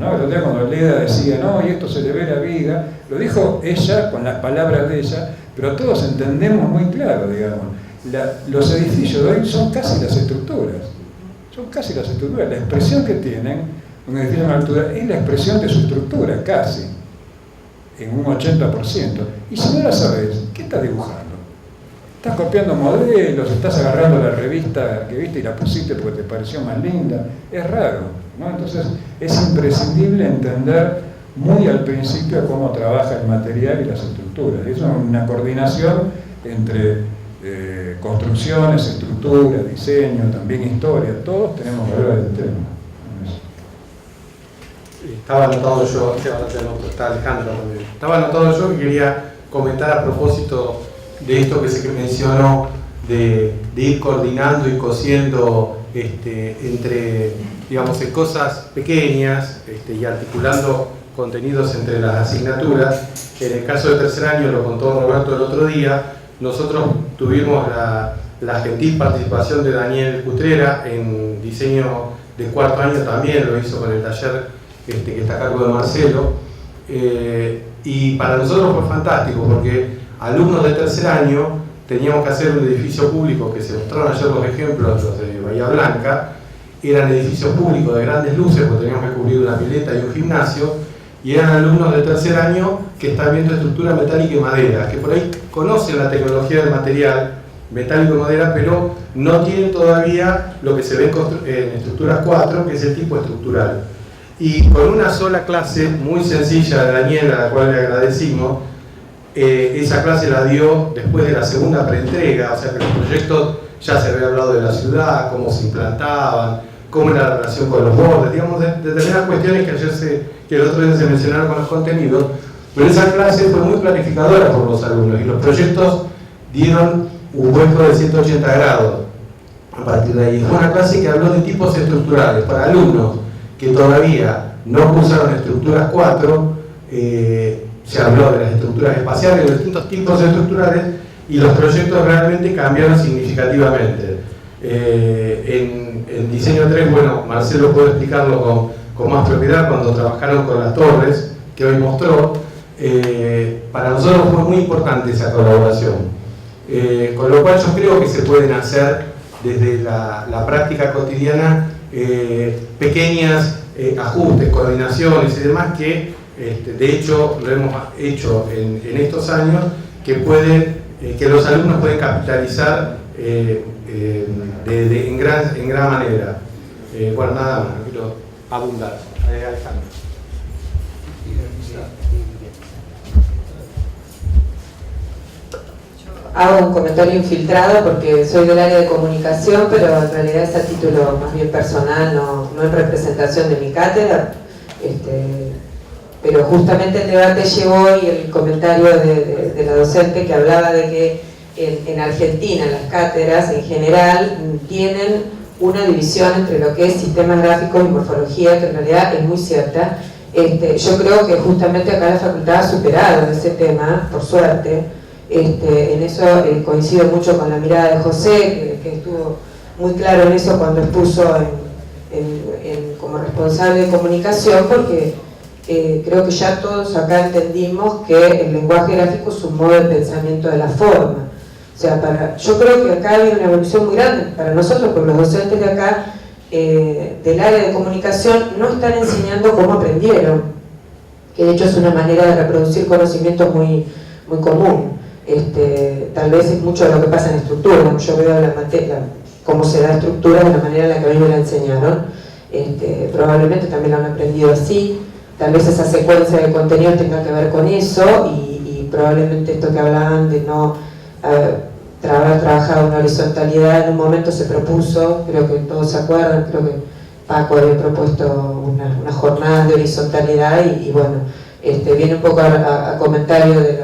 ¿no? El otro día cuando Leda decía, no, y esto se le ve la viga, lo dijo ella con las palabras de ella, pero todos entendemos muy claro, digamos. Los edificios de hoy son casi las estructuras. Son casi las estructuras. La expresión que tienen un edificio de una altura es la expresión de su estructura, casi, en un 80%. Y si no la sabes, ¿qué estás dibujando? Estás copiando modelos, estás agarrando la revista que viste y la pusiste porque te pareció más linda. Es raro, ¿no? Entonces es imprescindible entender muy al principio cómo trabaja el material y las estructuras. Es una coordinación entre construcciones, estructuras, diseño, también historia. Todos tenemos que hablar del tema. Estaba anotado yo, está Alejandro también. Estaba anotado yo que quería comentar a propósito de esto que se mencionó de ir coordinando y cosiendo entre, digamos, en cosas pequeñas y articulando contenidos entre las asignaturas. En el caso de tercer año, lo contó Roberto el otro día, nosotros tuvimos la gentil participación de Daniel Cutrera en diseño de cuarto año, también lo hizo con el taller que está a cargo de Marcelo, y para nosotros fue fantástico porque alumnos de tercer año teníamos que hacer un edificio público, que se mostraron ayer los ejemplos, los de Bahía Blanca, eran edificios públicos de grandes luces porque teníamos que cubrir una pileta y un gimnasio, y eran alumnos de tercer año que están viendo estructura metálica y madera, que por ahí conocen la tecnología del material metálico y madera, pero no tienen todavía lo que se ve en estructuras 4, que es el tipo estructural. Y con una sola clase muy sencilla de Daniel, a la cual le agradecimos, esa clase la dio después de la segunda preentrega, o sea que los proyectos ya se había hablado de la ciudad, cómo se implantaban, cómo era la relación con los bordes, digamos, determinadas cuestiones que el otro día se mencionaron con los contenidos, pero esa clase fue muy planificadora por los alumnos y los proyectos dieron un vuelco de 180 grados a partir de ahí. Fue una clase que habló de tipos estructurales para alumnos que todavía no cursaron estructuras 4, se habló de las estructuras espaciales, de distintos tipos estructurales, y los proyectos realmente cambiaron significativamente. En diseño 3, bueno, Marcelo puede explicarlo con más propiedad cuando trabajaron con las torres, que hoy mostró. Para nosotros fue muy importante esa colaboración. Con lo cual yo creo que se pueden hacer desde la práctica cotidiana pequeños ajustes, coordinaciones y demás que de hecho lo hemos hecho en estos años, que los alumnos pueden capitalizar en gran manera. Bueno, nada más, no quiero abundar. Alejandro. Hago un comentario infiltrado porque soy del área de comunicación, pero en realidad es a título más bien personal, no en representación de mi cátedra. Pero justamente el debate llegó y el comentario de la docente que hablaba de que en Argentina las cátedras en general tienen una división entre lo que es sistemas gráficos y morfología, que en realidad es muy cierta. Yo creo que justamente acá la facultad ha superado ese tema, por suerte. En eso coincido mucho con la mirada de José, que estuvo muy claro en eso cuando expuso como responsable de comunicación, porque creo que ya todos acá entendimos que el lenguaje gráfico es un modo de pensamiento de la forma. O sea, yo creo que acá hay una evolución muy grande para nosotros, porque los docentes de acá, del área de comunicación, no están enseñando cómo aprendieron, que de hecho es una manera de reproducir conocimientos muy, muy común. Tal vez es mucho de lo que pasa en estructura. Yo veo la materia, cómo se da estructura de la manera en la que a mí me la enseñaron. Probablemente también lo han aprendido así. Tal vez esa secuencia de contenidos tenga que ver con eso y probablemente esto que hablaban de no haber trabajado una horizontalidad en un momento se propuso, creo que todos se acuerdan, creo que Paco había propuesto una jornada de horizontalidad y bueno, viene un poco a comentario de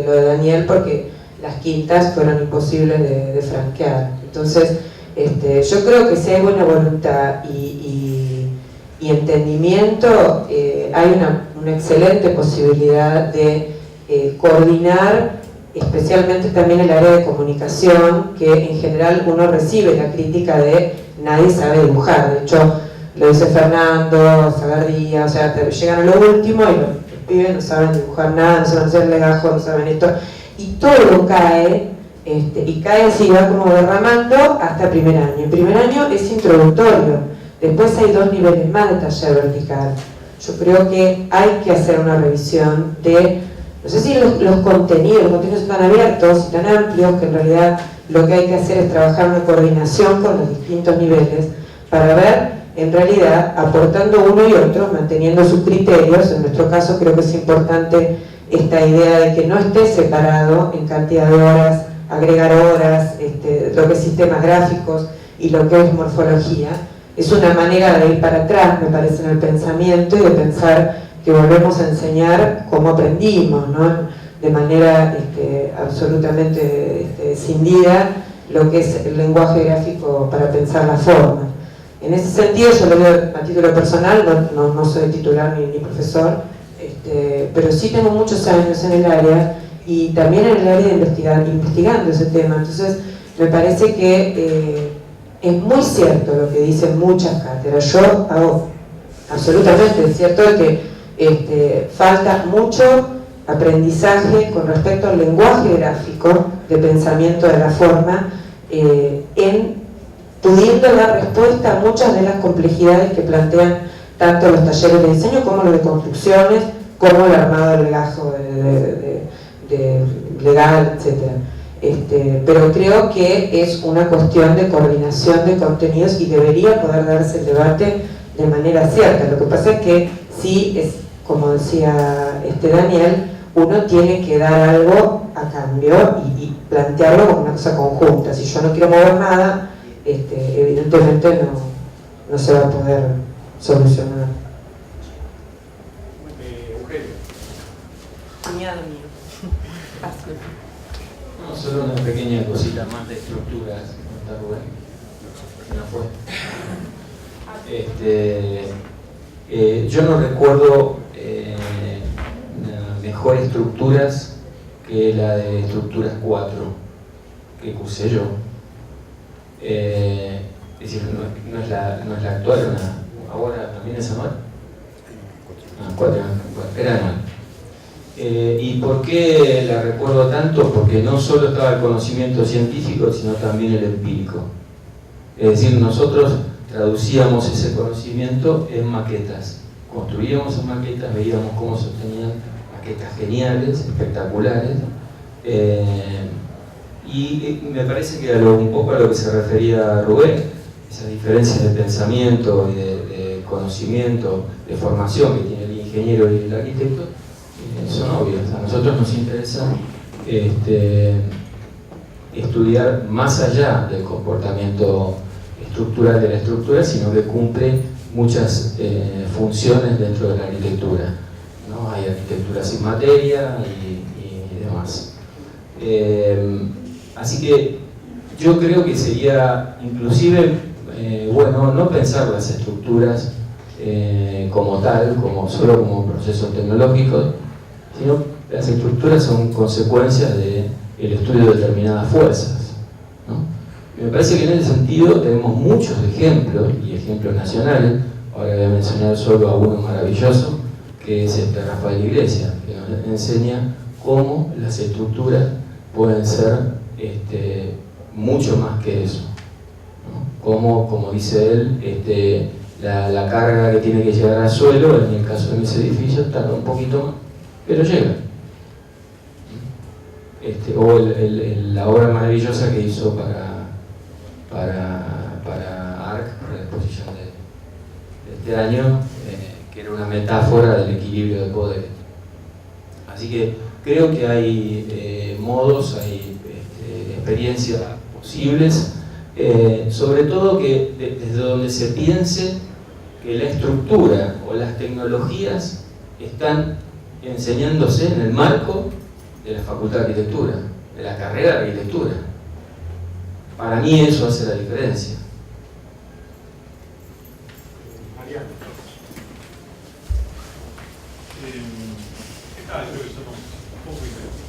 lo de Daniel, porque las quintas fueron imposibles de franquear. Entonces, yo creo que si hay buena voluntad y entendimiento, hay una excelente posibilidad de coordinar, especialmente también el área de comunicación, que en general uno recibe la crítica de nadie sabe dibujar. De hecho, lo dice Fernando, Sagardía, o sea, llegan a lo último y los pibes no saben dibujar nada, no saben hacer legajo, no saben esto, y todo cae, y cae así, va como derramando hasta primer año. El primer año es introductorio, después hay 2 niveles más de taller vertical. Yo creo que hay que hacer una revisión de, no sé si los contenidos están abiertos y tan amplios que en realidad lo que hay que hacer es trabajar una coordinación con los distintos niveles para ver, en realidad, aportando uno y otro, manteniendo sus criterios. En nuestro caso creo que es importante esta idea de que no esté separado en cantidad de horas, agregar horas, lo que es sistemas gráficos y lo que es morfología. Es una manera de ir para atrás, me parece, en el pensamiento y de pensar que volvemos a enseñar cómo aprendimos, ¿no? De manera absolutamente escindida lo que es el lenguaje gráfico para pensar la forma. En ese sentido, yo lo veo a título personal, no soy titular ni profesor, pero sí tengo muchos años en el área y también en el área de investigando ese tema. Entonces, me parece que es muy cierto lo que dicen muchas cátedras. Yo hago absolutamente cierto que falta mucho aprendizaje con respecto al lenguaje gráfico de pensamiento de la forma, en pudiendo dar respuesta a muchas de las complejidades que plantean tanto los talleres de diseño como los de construcciones, como el armado del legajo legal, etc. Pero creo que es una cuestión de coordinación de contenidos y debería poder darse el debate de manera cierta. Lo que pasa es que sí, es, como decía Daniel, uno tiene que dar algo a cambio y plantearlo como una cosa conjunta. Si yo no quiero mover nada, evidentemente no se va a poder solucionar. Eugenio. Cuñado mío. No, solo una pequeña cosita más de estructuras. ¿Está Rubén? No fue. Yo no recuerdo mejores estructuras que la de estructuras 4 que cursé yo. Es decir, no es la actual, ahora también es anual. 4 era anual. ¿Y por qué la recuerdo tanto? Porque no solo estaba el conocimiento científico, sino también el empírico. Es decir, nosotros traducíamos ese conocimiento en maquetas. Construíamos en maquetas, veíamos cómo se obtenían maquetas geniales, espectaculares. Y me parece que un poco a lo que se refería Rubén, esas diferencias de pensamiento y de conocimiento, de formación que tiene el ingeniero y el arquitecto, son obvias. A nosotros nos interesa estudiar más allá del comportamiento estructural de la estructura, sino que cumple muchas funciones dentro de la arquitectura, ¿no? Hay arquitectura sin materia y demás. Así que yo creo que sería inclusive bueno no pensar las estructuras como tal, solo como procesos tecnológicos, sino las estructuras son consecuencias del estudio de determinadas fuerzas, ¿no? Y me parece que en ese sentido tenemos muchos ejemplos, y ejemplos nacionales. Ahora voy a mencionar solo a uno maravilloso, que es Rafael Iglesias, que nos enseña cómo las estructuras pueden ser mucho más que eso, ¿no? Como dice él, la carga que tiene que llegar al suelo, en el caso de mis edificios, tarda un poquito más, pero llega. O la obra maravillosa que hizo para ARC, para la exposición de este año, que era una metáfora del equilibrio de poder. Así que creo que hay modos, hay experiencias posibles, sobre todo que desde donde se piense que la estructura o las tecnologías están enseñándose en el marco de la Facultad de Arquitectura, de la carrera de Arquitectura. Para mí eso hace la diferencia. Mariano. ¿Qué tal? Creo que somos un poco diferentes.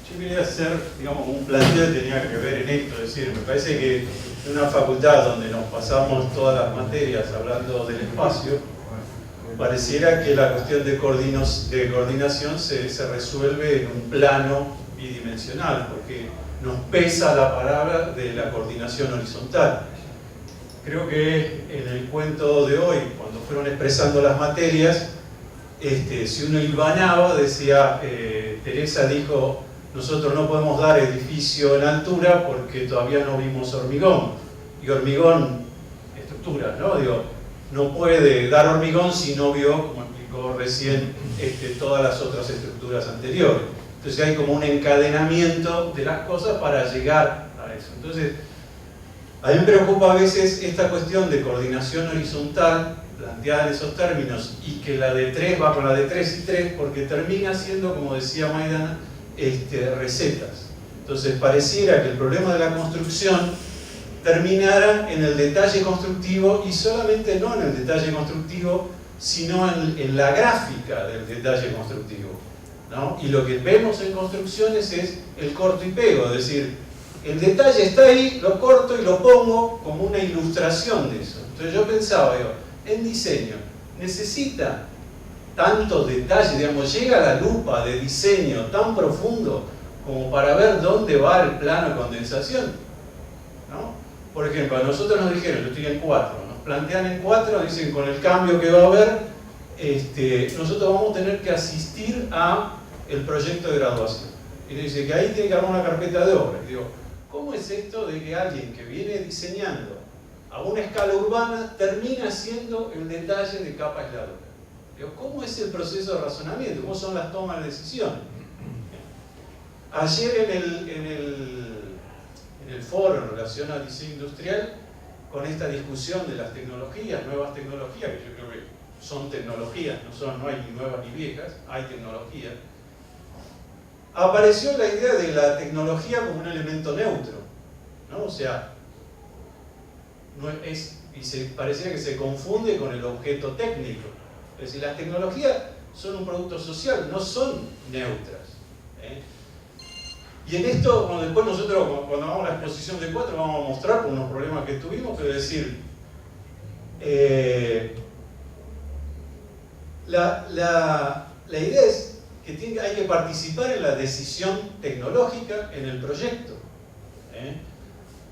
Yo quería quería hacer, digamos, un planteo que tenía que ver en esto. Es decir, me parece que en una facultad donde nos pasamos todas las materias hablando del espacio, pareciera que la cuestión de coordinación se resuelve en un plano bidimensional, porque nos pesa la palabra de la coordinación horizontal. Creo que en el cuento de hoy, cuando fueron expresando las materias, si uno hilvanaba, decía, Teresa dijo, nosotros no podemos dar edificio en altura porque todavía no vimos hormigón. Y hormigón, estructura, ¿no? Digo, no puede dar hormigón si no vio, como explicó recién, todas las otras estructuras anteriores. Entonces hay como un encadenamiento de las cosas para llegar a eso. Entonces, a mí me preocupa a veces esta cuestión de coordinación horizontal, planteada en esos términos, y que la de 3 va con la de 3 y 3, porque termina siendo, como decía Maidana, recetas. Entonces pareciera que el problema de la construcción terminara en el detalle constructivo, y solamente no en el detalle constructivo, sino en la gráfica del detalle constructivo, ¿no? Y lo que vemos en construcciones es el corto y pego, es decir, el detalle está ahí, lo corto y lo pongo como una ilustración de eso. Entonces yo pensaba, en diseño, ¿necesita tantos detalles? Digamos, llega la lupa de diseño tan profundo como para ver dónde va el plano de condensación, ¿no? Por ejemplo, a nosotros nos dijeron, yo estoy en 4, nos plantean en 4, dicen con el cambio que va a haber, nosotros vamos a tener que asistir a el proyecto de graduación. Y dice que ahí tiene que armar una carpeta de obra. Y digo, ¿cómo es esto de que alguien que viene diseñando a una escala urbana termina siendo el detalle de capa aisladora? Digo, ¿cómo es el proceso de razonamiento? ¿Cómo son las tomas de decisiones? Ayer en el foro en relación al diseño industrial, con esta discusión de las tecnologías, nuevas tecnologías, que yo creo que son tecnologías, no hay ni nuevas ni viejas, hay tecnologías, apareció la idea de la tecnología como un elemento neutro, ¿no? O sea, parecía que se confunde con el objeto técnico. Es decir, las tecnologías son un producto social, no son neutras, ¿eh? Y en esto, después nosotros, cuando hagamos la exposición de 4, vamos a mostrar por unos problemas que tuvimos, pero es decir, la idea es que hay que participar en la decisión tecnológica en el proyecto, ¿eh?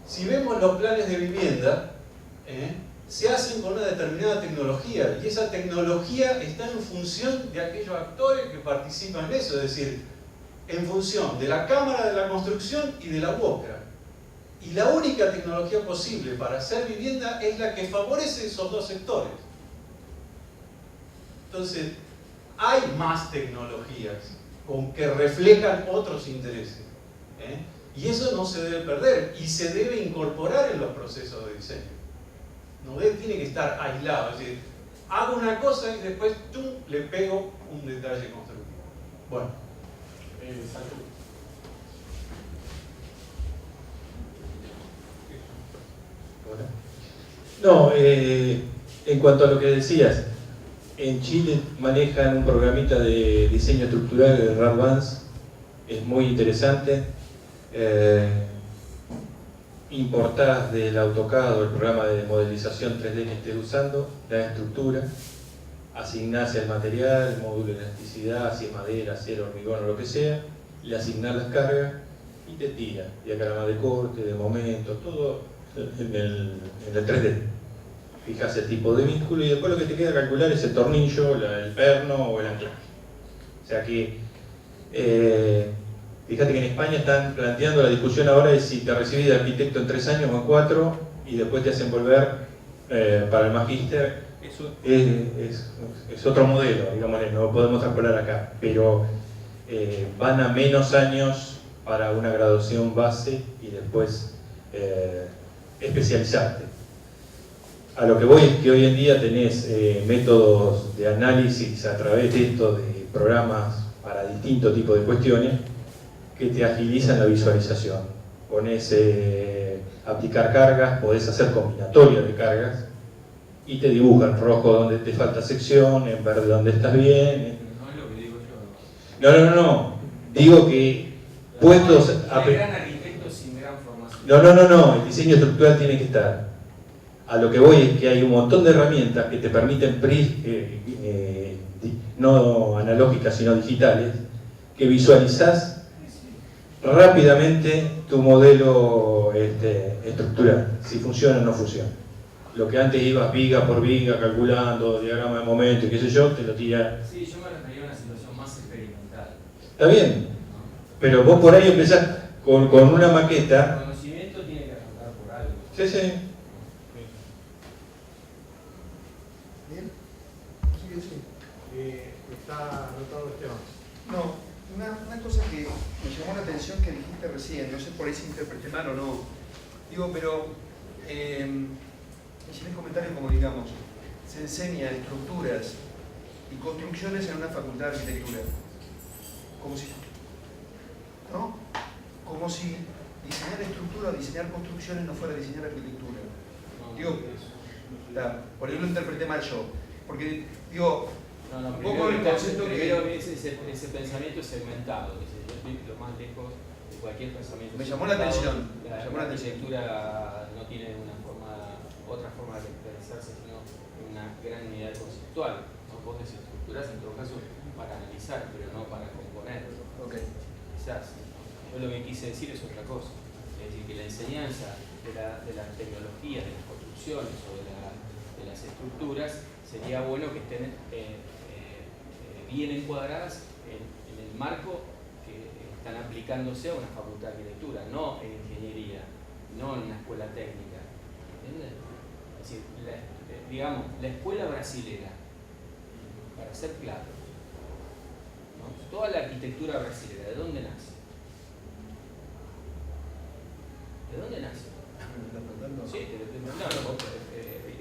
Si vemos los planes de vivienda, se hacen con una determinada tecnología, y esa tecnología está en función de aquellos actores que participan en eso, es decir, en función de la cámara de la construcción y de la UOCRA. Y la única tecnología posible para hacer vivienda es la que favorece esos dos sectores. Entonces, hay más tecnologías que reflejan otros intereses, ¿eh? Y eso no se debe perder y se debe incorporar en los procesos de diseño. No tiene que estar aislado, es decir, hago una cosa y después ¡tum!, le pego un detalle constructivo. Bueno. No, en cuanto a lo que decías, en Chile manejan un programita de diseño estructural de RADVANCE, es muy interesante. Importás del AutoCAD o el programa de modelización 3D que estés usando, la estructura, asignás el material, el módulo de elasticidad, si es madera, acero, hormigón o lo que sea, le asignás las cargas y te tira diagrama de corte, de momento, todo en el 3D. Fijas el tipo de vínculo y después lo que te queda calcular es el tornillo, el perno o el anclaje. O sea que, fíjate que en España están planteando la discusión ahora de si te recibís de arquitecto en 3 años o en 4 y después te hacen volver para el magíster. Eso es otro modelo, digamos, no podemos extrapolar acá, pero van a menos años para una graduación base y después especializarte. A lo que voy es que hoy en día tenés métodos de análisis a través de esto, de programas para distintos tipos de cuestiones que te agilizan la visualización. Ponés aplicar cargas, podés hacer combinatorias de cargas y te dibujan rojo donde te falta sección, en verde donde estás bien. No es lo que digo yo. No. Digo que puestos a... El gran arquitecto sin gran formación. No, el diseño estructural tiene que estar. A lo que voy es que hay un montón de herramientas que te permiten, no analógicas sino digitales, que visualizás rápidamente tu modelo estructural, si funciona o no funciona. Lo que antes ibas viga por viga, calculando, diagrama de momento y qué sé yo, te lo tira. Sí, yo me refería a una situación más experimental. Está bien, pero vos por ahí empezás con una maqueta. El conocimiento tiene que arrancar por algo. Sí, sí. Bien. Sí. Está anotado Esteban. No, una cosa que me llamó la atención que dijiste recién, no sé por ahí si interpreté mal o no. Digo, pero hiciste un comentario como, digamos, se enseña estructuras y construcciones en una facultad de arquitectura. Como si, ¿no? Como si diseñar estructura o diseñar construcciones no fuera diseñar arquitectura. Digo, por ahí lo interpreté mal yo. Porque, digo, un poco el concepto que... Ese pensamiento es segmentado, yo estoy lo más lejos de cualquier pensamiento. Me llamó la atención. La arquitectura no tiene otra forma de expresarse, sino una gran unidad conceptual. ¿No? Vos desestructurás en todo caso para analizar, pero no para componer. Okay. Quizás. Yo lo que quise decir es otra cosa. Es decir, que la enseñanza de las tecnologías, de las construcciones o de las estructuras sería bueno que estén bien encuadradas en el marco que están aplicándose a una facultad de arquitectura, no en ingeniería, no en una escuela técnica. ¿Entiendes? Es decir, digamos, la escuela brasilera, para ser claro, ¿no? Toda la arquitectura brasilera, ¿de dónde nace? ¿De dónde nace? Sí,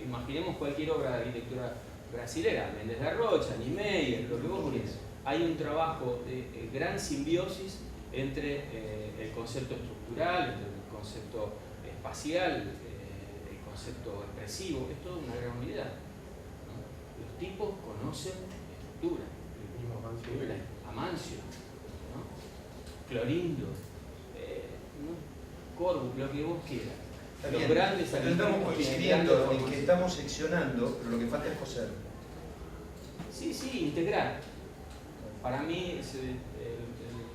imaginemos cualquier obra de arquitectura brasilera, Méndez da Rocha, Niemeyer, lo que vos querés. Hay un trabajo de gran simbiosis entre el concepto estructural, entre el concepto espacial, el concepto expresivo, es toda una gran unidad, ¿no? Los tipos conocen estructura. Amancio, ¿no? Clorindo, Corbu, lo que vos quieras. Los grandes pero estamos coincidiendo en que estamos seccionando, pero lo que falta es coser. Sí, integrar. Para mí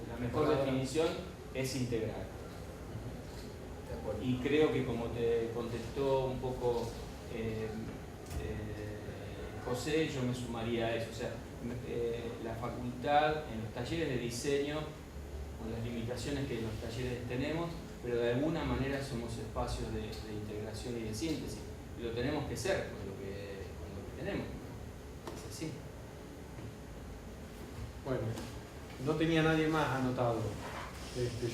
la mejor definición es integrar. Y creo que como te contestó un poco José, yo me sumaría a eso. O sea, la facultad en los talleres de diseño, con las limitaciones que en los talleres tenemos, pero de alguna manera somos espacios de integración y de síntesis. Y lo tenemos que ser con lo que tenemos. Es así. Bueno, no tenía nadie más anotado.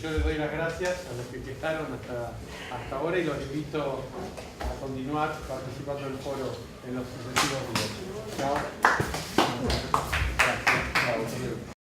Yo les doy las gracias a los que quedaron hasta ahora y los invito a continuar participando del foro en los sucesivos días. Chao. Gracias.